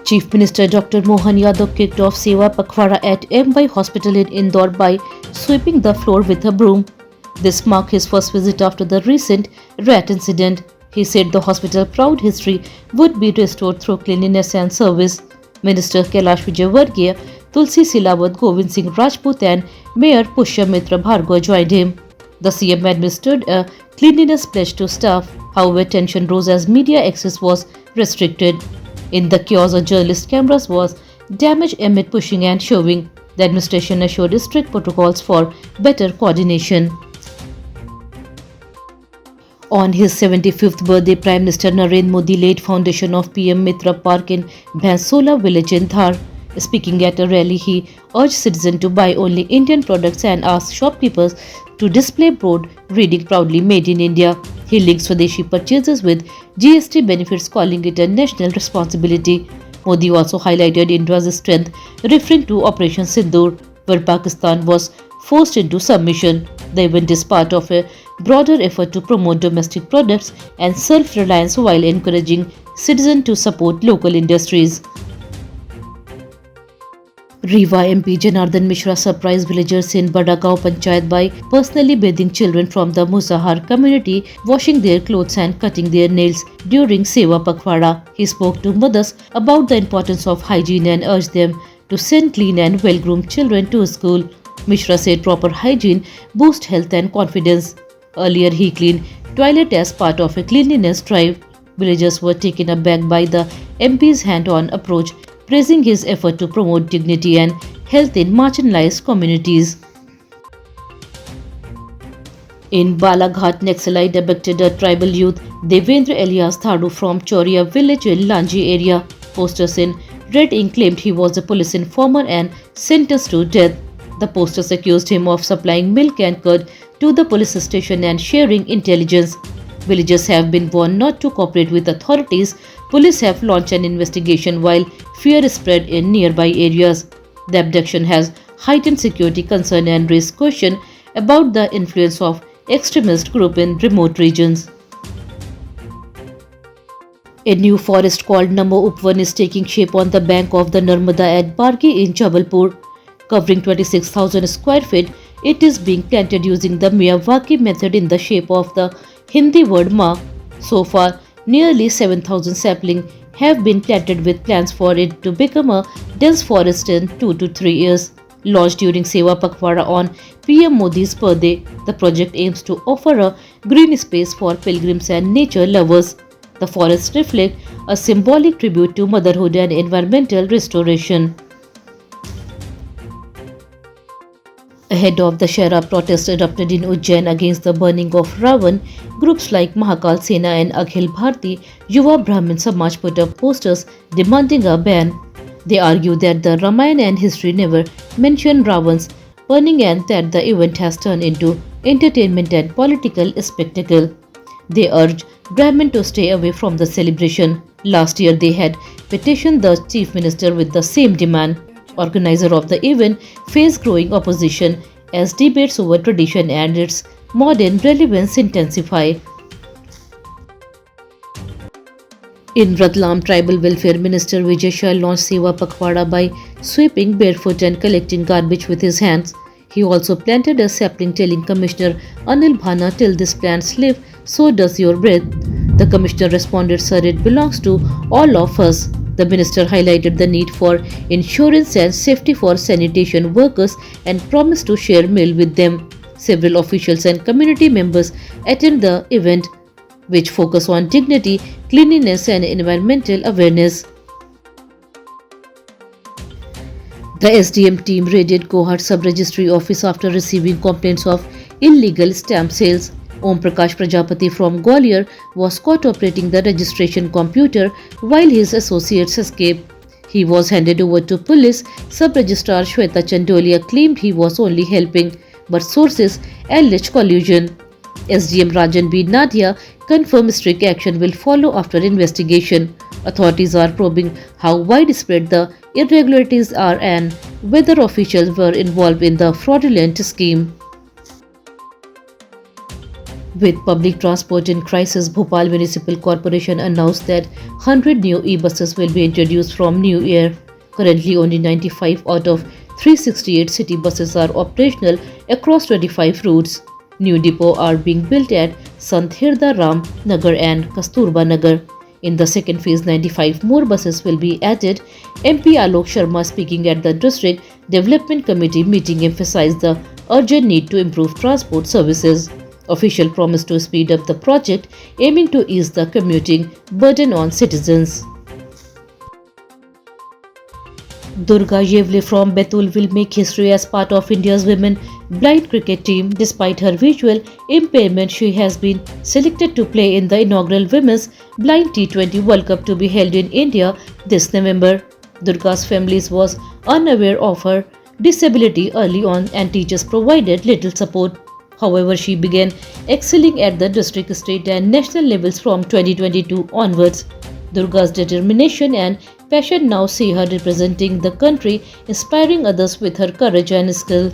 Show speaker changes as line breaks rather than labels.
Chief Minister Dr. Mohan Yadav kicked off Seva Pakhwara at MY Hospital in Indore by sweeping the floor with a broom. This marked his first visit after the recent rat incident. He said the hospital's proud history would be restored through cleanliness and service. Minister Kailash Vijayvargiya, Tulsi Silawat, Govind Singh Rajput and Mayor Pushyamitra Bhargava joined him. The CM administered a cleanliness pledge to staff. However, tension rose as media access was restricted. In the chaos, a journalist's cameras was damaged amid pushing and shoving. The administration assured strict protocols for better coordination. On his 75th birthday, Prime Minister Narendra Modi laid foundation of PM Mitra Park in Bhansola village in Dhar. Speaking at a rally, he urged citizens to buy only Indian products and asked shopkeepers to display board reading proudly made in India. He linked Swadeshi purchases with GST benefits, calling it a national responsibility. Modi also highlighted India's strength, referring to Operation Sindoor, where Pakistan was forced into submission. The event is part of a broader effort to promote domestic products and self-reliance while encouraging citizens to support local industries. Rewa MP Janardhan Mishra surprised villagers in Badagaon Panchayat by personally bathing children from the Musahar community, washing their clothes and cutting their nails during Seva Pakhwara. He spoke to mothers about the importance of hygiene and urged them to send clean and well-groomed children to school. Mishra said proper hygiene boosts health and confidence. Earlier, he cleaned toilet as part of a cleanliness drive. Villagers were taken aback by the MP's hand-on approach, praising his effort to promote dignity and health in marginalized communities. In Balaghat, Naxalite abducted a tribal youth, Devendra Elias Thadu, from Choria village in Lanji area. Posters in red ink claimed he was a police informer and sentenced to death. The posters accused him of supplying milk and curd to the police station and sharing intelligence. Villagers have been warned not to cooperate with authorities. Police have launched an investigation while fear spread in nearby areas. The abduction has heightened security concern and raised question about the influence of extremist group in remote regions. A new forest called Namo Upvan is taking shape on the bank of the Narmada at Bargi in Jabalpur. Covering 26,000 square feet, it is being planted using the Miyawaki method in the shape of the Hindi word Ma. So far, nearly 7,000 saplings have been planted with plans for it to become a dense forest in 2 to 3 years. Launched during Seva Pakhwara on PM Modi's birthday, the project aims to offer a green space for pilgrims and nature lovers. The forests reflect a symbolic tribute to motherhood and environmental restoration. Ahead of the Shara protest erupted in Ujjain against the burning of Ravan, groups like Mahakal Sena and Akhil Bharti Yuva Brahmin Samaj put up posters demanding a ban. They argue that the Ramayana and history never mention Ravan's burning and that the event has turned into entertainment and political spectacle. They urge Brahmin to stay away from the celebration. Last year they had petitioned the chief minister with the same demand. Organizer of the event faced growing opposition as debates over tradition and its modern relevance intensify. In Ratlam, Tribal Welfare Minister Vijay Shah launched Seva Pakhwara by sweeping barefoot and collecting garbage with his hands. He also planted a sapling, telling Commissioner Anil Bhana, "Till this plants live, so does your breath." The Commissioner responded, "Sir, it belongs to all of us." The minister highlighted the need for insurance and safety for sanitation workers and promised to share meal with them. Several officials and community members attended the event, which focused on dignity, cleanliness and environmental awareness. The SDM team raided Gohad Sub-Registry Office after receiving complaints of illegal stamp sales. Om Prakash Prajapati from Gwalior was caught operating the registration computer while his associates escaped. He was handed over to police. Sub-Registrar Shweta Chandolia claimed he was only helping, but sources alleged collusion. SDM Rajan B. Nadia confirmed strict action will follow after investigation. Authorities are probing how widespread the irregularities are and whether officials were involved in the fraudulent scheme. With public transport in crisis, Bhopal Municipal Corporation announced that 100 new e-buses will be introduced from New Year. Currently, only 95 out of 368 city buses are operational across 25 routes. New depots are being built at Sant Hirda Ram Nagar and Kasturba Nagar. In the second phase, 95 more buses will be added. MP Alok Sharma, speaking at the District Development Committee meeting, emphasized the urgent need to improve transport services. Official promised to speed up the project, aiming to ease the commuting burden on citizens. Durga Yevle from Betul will make history as part of India's women blind cricket team. Despite her visual impairment, she has been selected to play in the inaugural Women's Blind T20 World Cup to be held in India this November. Durga's family was unaware of her disability early on and teachers provided little support. However, she began excelling at the district, state and national levels from 2022 onwards. Durga's determination and passion now see her representing the country, inspiring others with her courage and skill.